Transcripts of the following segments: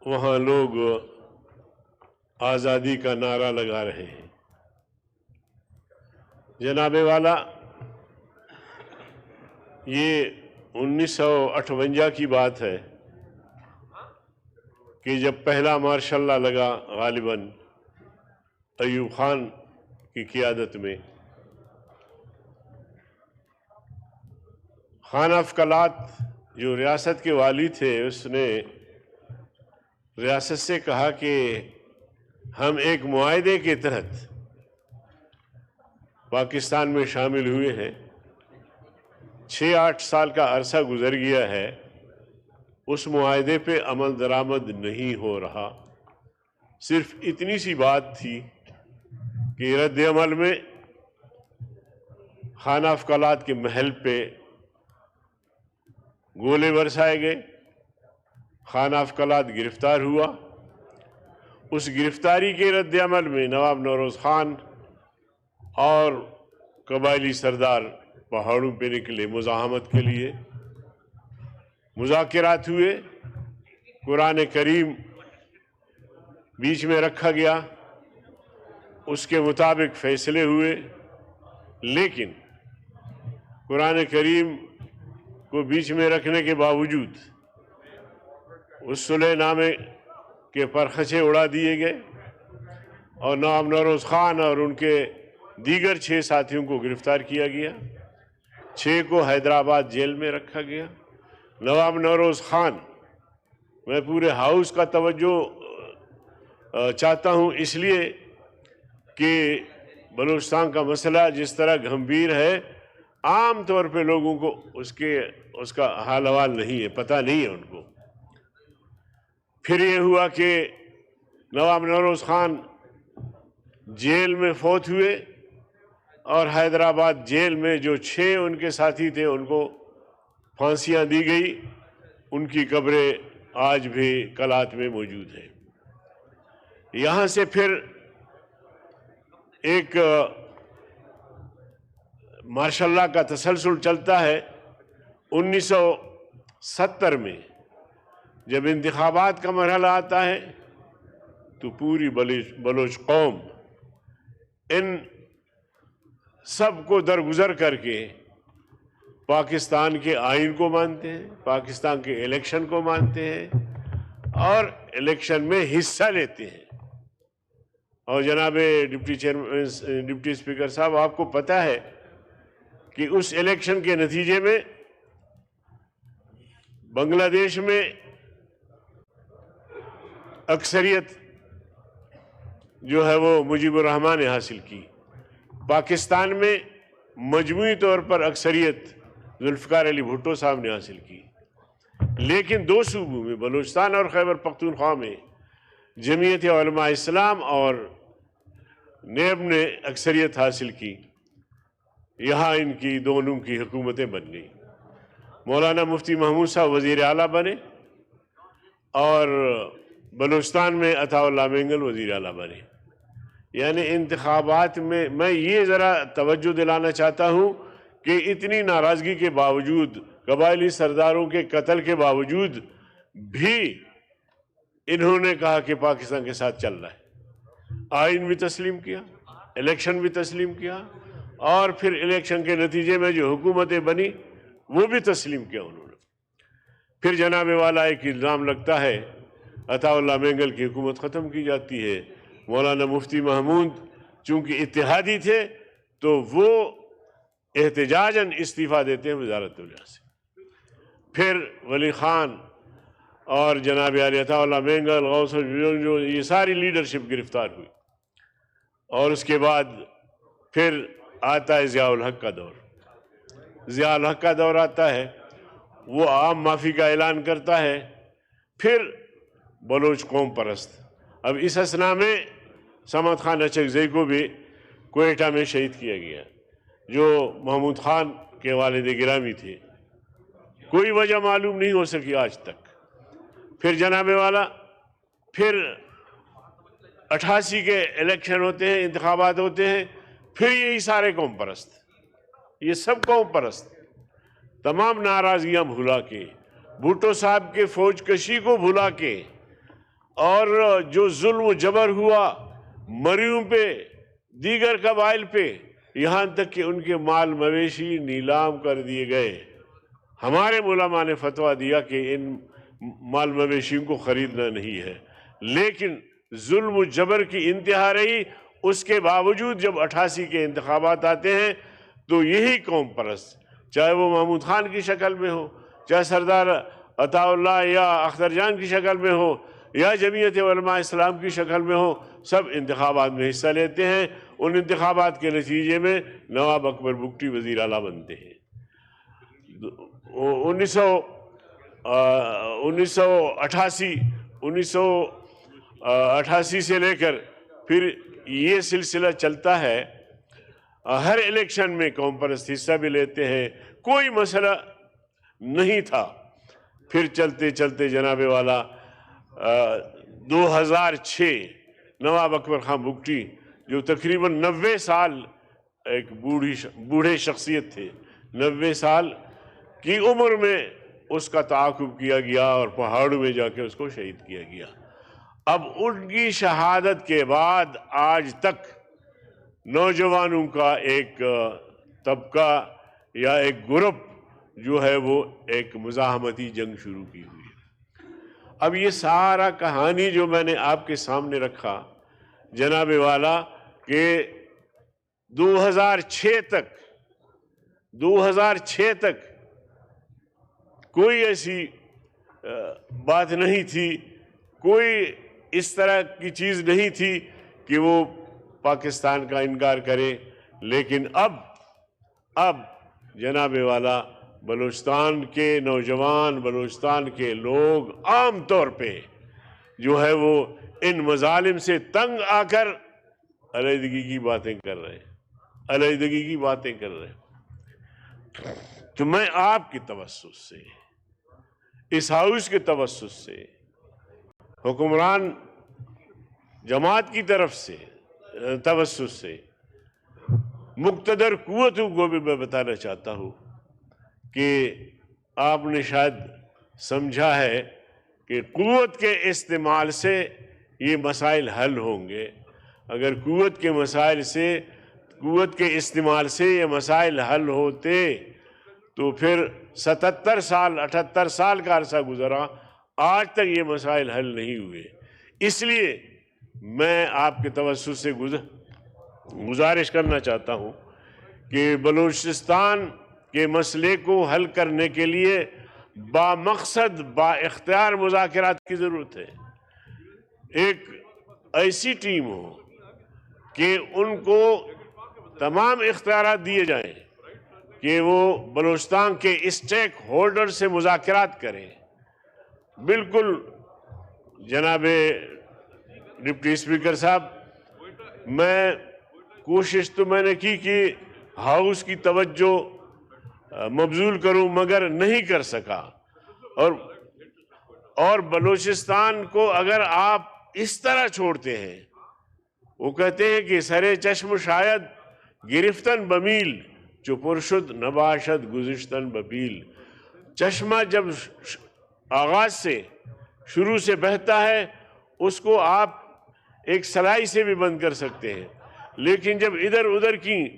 وہاں لوگ آزادی کا نعرہ لگا رہے ہیں۔ جناب والا، یہ 1958 کی بات ہے کہ جب پہلا مارشل لا لگا غالباً ایوب خان کی قیادت میں، خان افقلات جو ریاست کے والی تھے اس نے ریاست سے کہا کہ ہم ایک معاہدے کے تحت پاکستان میں شامل ہوئے ہیں، 6-8 سال کا عرصہ گزر گیا ہے، اس معاہدے پہ عمل درآمد نہیں ہو رہا۔ صرف اتنی سی بات تھی کہ رد عمل میں خانہ افقلات کے محل پہ گولے برسائے گئے، خانہ افقلات گرفتار ہوا۔ اس گرفتاری کے رد عمل میں نواب نوروز خان اور قبائلی سردار پہاڑوں پہ نکلے مزاحمت کے لیے، مذاکرات ہوئے، قرآن کریم بیچ میں رکھا گیا، اس کے مطابق فیصلے ہوئے، لیکن قرآن کریم کو بیچ میں رکھنے کے باوجود اس صلح نامے کے پرخچے اڑا دیے گئے اور نواب نوروز خان اور ان کے دیگر 6 ساتھیوں کو گرفتار کیا گیا، 6 کو حیدرآباد جیل میں رکھا گیا۔ نواب نوروز خان، میں پورے ہاؤس کا توجہ چاہتا ہوں اس لیے کہ بلوچستان کا مسئلہ جس طرح گھمبیر ہے، عام طور پہ لوگوں کو اس کا حال حوال نہیں ہے، پتہ نہیں ہے ان کو۔ پھر یہ ہوا کہ نواب نوروز خان جیل میں فوت ہوئے اور حیدرآباد جیل میں جو 6 ان کے ساتھی تھے ان کو پھانسیاں دی گئی، ان کی قبریں آج بھی قلعات میں موجود ہیں۔ یہاں سے پھر ایک ماشاء اللہ کا تسلسل چلتا ہے۔ 1970 میں جب انتخابات کا مرحلہ آتا ہے تو پوری بلوچ قوم ان سب کو درگزر کر کے پاکستان کے آئین کو مانتے ہیں، پاکستان کے الیکشن کو مانتے ہیں اور الیکشن میں حصہ لیتے ہیں۔ اور جناب ڈپٹی اسپیکر صاحب، آپ کو پتہ ہے کہ اس الیکشن کے نتیجے میں بنگلہ دیش میں اکثریت جو ہے وہ مجیب الرحمان نے حاصل کی، پاکستان میں مجموعی طور پر اکثریت ذوالفقار علی بھٹو صاحب نے حاصل کی، لیکن 2 صوبوں میں بلوچستان اور خیبر پختونخوا میں جمعیت علماء اسلام اور نیب نے اکثریت حاصل کی۔ یہاں ان کی دونوں کی حکومتیں بن گئی۔ مولانا مفتی محمود صاحب وزیر اعلیٰ بنے اور بلوچستان میں عطا اللہ مینگل وزیر اعلیٰ بنے۔ یعنی انتخابات میں یہ ذرا توجہ دلانا چاہتا ہوں کہ اتنی ناراضگی کے باوجود، قبائلی سرداروں کے قتل کے باوجود بھی انہوں نے کہا کہ پاکستان کے ساتھ چل رہا ہے، آئین بھی تسلیم کیا، الیکشن بھی تسلیم کیا، اور پھر الیکشن کے نتیجے میں جو حکومتیں بنی وہ بھی تسلیم کیا انہوں نے۔ پھر جناب والا ایک الزام لگتا ہے، عطا اللہ مینگل کی حکومت ختم کی جاتی ہے، مولانا مفتی محمود چونکہ اتحادی تھے تو وہ احتجاجاً استعفیٰ دیتے ہیں وزارت دولہ سے۔ پھر ولی خان اور جناب عطا اللہ مینگل، غوث جو یہ ساری لیڈرشپ گرفتار ہوئی، اور اس کے بعد پھر آتا ہے ضیاء الحق کا دور۔ ضیاء الحق کا دور آتا ہے، وہ عام معافی کا اعلان کرتا ہے، پھر بلوچ قوم پرست۔ اب اس اثنا میں صمد خان اچکزئی کو بھی کوئٹہ میں شہید کیا گیا، جو محمود خان کے والد گرامی تھے، کوئی وجہ معلوم نہیں ہو سکی آج تک۔ پھر جناب والا، پھر 88 کے الیکشن ہوتے ہیں، انتخابات ہوتے ہیں، پھر یہی سارے قوم پرست، یہ سب قوم پرست، تمام ناراضگیاں بھلا کے، بھٹو صاحب کے فوج کشی کو بھلا کے، اور جو ظلم و جبر ہوا مریوں پہ، دیگر قبائل پہ، یہاں تک کہ ان کے مال مویشی نیلام کر دیے گئے۔ ہمارے علماء نے فتویٰ دیا کہ ان مال مویشیوں کو خریدنا نہیں ہے، لیکن ظلم و جبر کی انتہا رہی۔ اس کے باوجود جب 88 کے انتخابات آتے ہیں تو یہی قوم پرست، چاہے وہ محمود خان کی شکل میں ہو، چاہے سردار عطا اللہ یا اختر جان کی شکل میں ہو، یا جمعیت علماء اسلام کی شکل میں ہو، سب انتخابات میں حصہ لیتے ہیں۔ ان انتخابات کے نتیجے میں نواب اکبر بگٹی وزیر اعلیٰ بنتے ہیں۔ 1988 سے لے کر پھر یہ سلسلہ چلتا ہے۔ ہر الیکشن میں قوم پرست حصہ بھی لیتے ہیں، کوئی مسئلہ نہیں تھا۔ پھر چلتے چلتے جناب والا 2006 نواب اکبر خان بگٹی جو تقریباً 90 سال ایک بوڑھے شخصیت تھے، 90 سال کی عمر میں اس کا تعاقب کیا گیا اور پہاڑوں میں جا کے اس کو شہید کیا گیا۔ اب ان کی شہادت کے بعد آج تک نوجوانوں کا ایک طبقہ یا ایک گروپ جو ہے وہ ایک مزاحمتی جنگ شروع کی ہوئی ہے۔ اب یہ سارا کہانی جو میں نے آپ کے سامنے رکھا جناب والا کہ 2006 تک کوئی ایسی بات نہیں تھی، کوئی اس طرح کی چیز نہیں تھی کہ وہ پاکستان کا انکار کرے، لیکن اب جناب والا بلوچستان کے نوجوان، بلوچستان کے لوگ عام طور پہ جو ہے وہ ان مظالم سے تنگ آ کر علیحدگی کی باتیں کر رہے ہیں۔ تو میں آپ کی توسط سے، اس ہاؤس کے توسط سے، حکمران جماعت کی طرف سے توسط سے مقتدر قوتوں کو بھی میں بتانا چاہتا ہوں کہ آپ نے شاید سمجھا ہے کہ قوت کے استعمال سے یہ مسائل حل ہوں گے۔ اگر قوت کے استعمال سے یہ مسائل حل ہوتے تو پھر 78 سال کا عرصہ گزرا، آج تک یہ مسائل حل نہیں ہوئے۔ اس لیے میں آپ کے توسط سے گزارش کرنا چاہتا ہوں کہ بلوچستان کے مسئلے کو حل کرنے کے لیے بامقصد با اختیار مذاکرات کی ضرورت ہے۔ ایک ایسی ٹیم ہو کہ ان کو تمام اختیارات دیے جائیں کہ وہ بلوچستان کے اسٹیک ہولڈر سے مذاکرات کریں۔ بالکل جناب ڈپٹی اسپیکر صاحب، میں کوشش تو میں نے کی کہ ہاؤس کی توجہ مبذول کروں، مگر نہیں کر سکا۔ اور بلوچستان کو اگر آپ اس طرح چھوڑتے ہیں، وہ کہتے ہیں کہ سرے چشم شاید گرفتن بمیل، چو پرشد نباشد گزشتن بپیل۔ چشمہ جب آغاز سے شروع سے بہتا ہے اس کو آپ ایک سلائی سے بھی بند کر سکتے ہیں، لیکن جب ادھر ادھر کی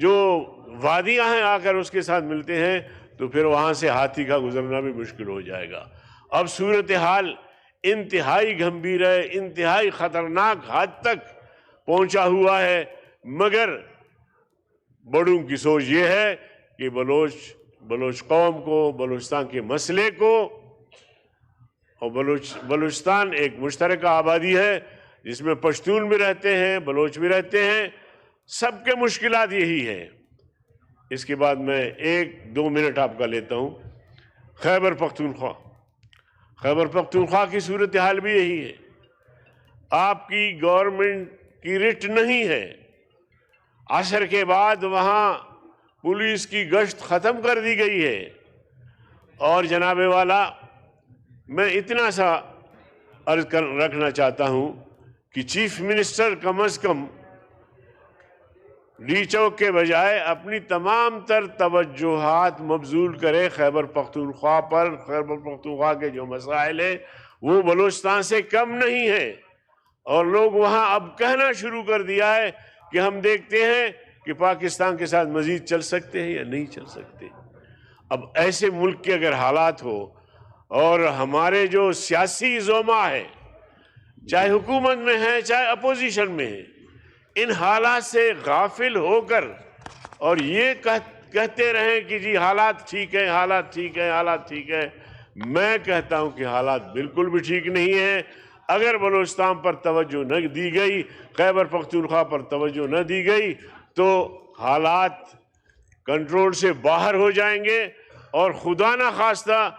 جو وادیاں ہیں آ کر اس کے ساتھ ملتے ہیں تو پھر وہاں سے ہاتھی کا گزرنا بھی مشکل ہو جائے گا۔ اب صورتحال انتہائی گھمبیر ہے، انتہائی خطرناک حد تک پہنچا ہوا ہے، مگر بڑوں کی سوچ یہ ہے کہ بلوچ قوم کو، بلوچستان کے مسئلے کو، اور بلوچستان ایک مشترکہ آبادی ہے جس میں پشتون بھی رہتے ہیں، بلوچ بھی رہتے ہیں، سب کے مشکلات یہی ہیں۔ اس کے بعد میں 1-2 منٹ آپ کا لیتا ہوں۔ خیبر پختونخوا کی صورتحال بھی یہی ہے۔ آپ کی گورنمنٹ کی رٹ نہیں ہے، عصر کے بعد وہاں پولیس کی گشت ختم کر دی گئی ہے، اور جناب والا میں اتنا سا عرض رکھنا چاہتا ہوں کہ چیف منسٹر کم از کم ڈی چوک کے بجائے اپنی تمام تر توجہات مبذول کرے خیبر پختونخوا پر، خیبر پختونخوا کے جو مسائل ہیں وہ بلوچستان سے کم نہیں ہے، اور لوگ وہاں اب کہنا شروع کر دیا ہے کہ ہم دیکھتے ہیں کہ پاکستان کے ساتھ مزید چل سکتے ہیں یا نہیں چل سکتے۔ اب ایسے ملک کے اگر حالات ہو اور ہمارے جو سیاسی زعما ہے، چاہے حکومت میں ہے چاہے اپوزیشن میں ہے، ان حالات سے غافل ہو کر اور یہ کہتے رہیں کہ جی حالات ٹھیک ہیں، حالات ٹھیک ہیں، حالات ٹھیک ہیں، میں کہتا ہوں کہ حالات بالکل بھی ٹھیک نہیں ہیں۔ اگر بلوچستان پر توجہ نہ دی گئی، خیبر پختونخوا پر توجہ نہ دی گئی، تو حالات کنٹرول سے باہر ہو جائیں گے، اور خدا نہ خواستہ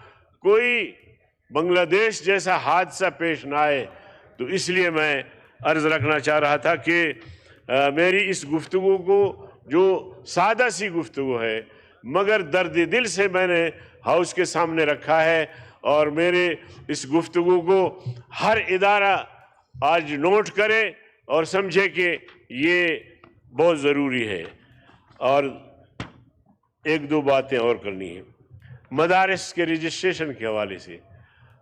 کوئی بنگلہ دیش جیسا حادثہ پیش نہ آئے۔ تو اس لیے میں عرض رکھنا چاہ رہا تھا کہ میری اس گفتگو کو، جو سادہ سی گفتگو ہے مگر درد دل سے میں نے ہاؤس کے سامنے رکھا ہے، اور میرے اس گفتگو کو ہر ادارہ آج نوٹ کرے اور سمجھے کہ یہ بہت ضروری ہے۔ اور ایک دو باتیں اور کرنی ہیں مدارس کے رجسٹریشن کے حوالے سے۔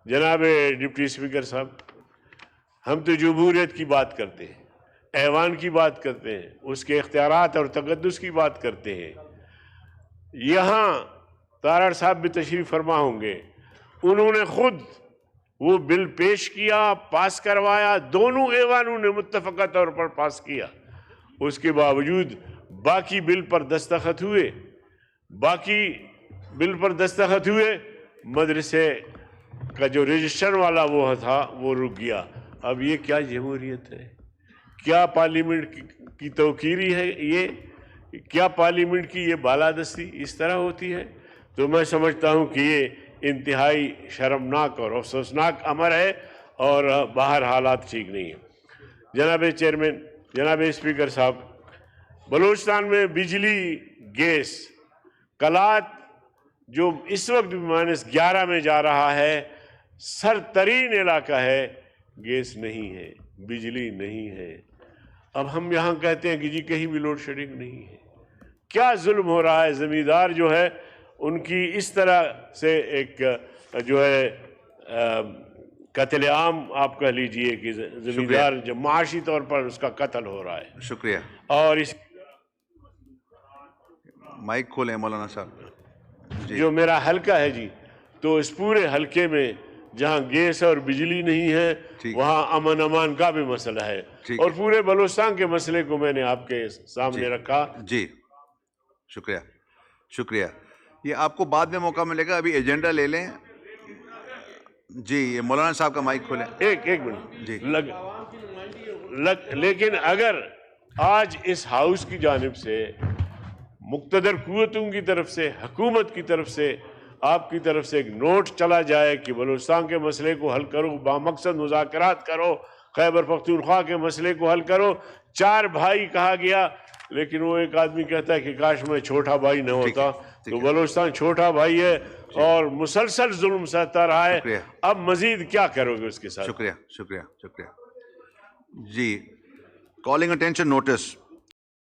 جناب ڈپٹی اسپیکر صاحب، ہم تو جمہوریت کی بات کرتے ہیں، ایوان کی بات کرتے ہیں، اس کے اختیارات اور تقدس کی بات کرتے ہیں۔ یہاں تارڑ صاحب بھی تشریف فرما ہوں گے، انہوں نے خود وہ بل پیش کیا، پاس کروایا، دونوں ایوانوں نے متفقہ طور پر پاس کیا، اس کے باوجود باقی بل پر دستخط ہوئے، مدرسے کا جو رجسٹر والا وہ تھا وہ رک گیا۔ اب یہ کیا جمہوریت ہے؟ کیا پارلیمنٹ کی توقیری ہے؟ یہ کیا پارلیمنٹ کی یہ بالادستی اس طرح ہوتی ہے؟ تو میں سمجھتا ہوں کہ یہ انتہائی شرمناک اور افسوسناک امر ہے، اور باہر حالات ٹھیک نہیں ہیں۔ جناب چیئرمین، جناب اسپیکر صاحب، بلوچستان میں بجلی، گیس، کلات جو اس وقت -11 میں جا رہا ہے، سر ترین علاقہ ہے، گیس نہیں ہے، بجلی نہیں ہے۔ اب ہم یہاں کہتے ہیں کہ جی کہیں بھی لوڈ شیڈنگ نہیں ہے۔ کیا ظلم ہو رہا ہے؟ زمیندار جو ہے ان کی اس طرح سے ایک جو ہے قتل عام آپ کہہ لیجئے کہ زمیندار جو معاشی طور پر اس کا قتل ہو رہا ہے۔ شکریہ۔ اور اس مائک کھولیں مولانا صاحب۔ جو میرا حلقہ ہے جی، تو اس پورے حلقے میں جہاں گیس اور بجلی نہیں ہے وہاں امن امان کا بھی مسئلہ ہے، اور پورے بلوچستان کے مسئلے کو میں نے آپ کے سامنے رکھا۔ جی شکریہ، شکریہ۔ یہ آپ کو بعد میں موقع ملے گا، ابھی ایجنڈا لے لیں۔ جی یہ مولانا صاحب کا مائک کھولیں۔ ایک منٹ جی۔ لیکن اگر آج اس ہاؤس کی جانب سے، مقتدر قوتوں کی طرف سے، حکومت کی طرف سے، آپ کی طرف سے ایک نوٹ چلا جائے کہ بلوچستان کے مسئلے کو حل کرو، بامقصد مذاکرات کرو، خیبر پختونخوا کے مسئلے کو حل کرو۔ 4 بھائی کہا گیا، لیکن وہ ایک آدمی کہتا ہے کہ کاش میں چھوٹا بھائی نہ ہوتا۔ تو بلوچستان چھوٹا بھائی ہے اور مسلسل ظلم سہتا رہا ہے، اب مزید کیا کرو گے اس کے ساتھ؟ شکریہ، شکریہ، شکریہ۔ جی، کالنگ اٹینشن نوٹس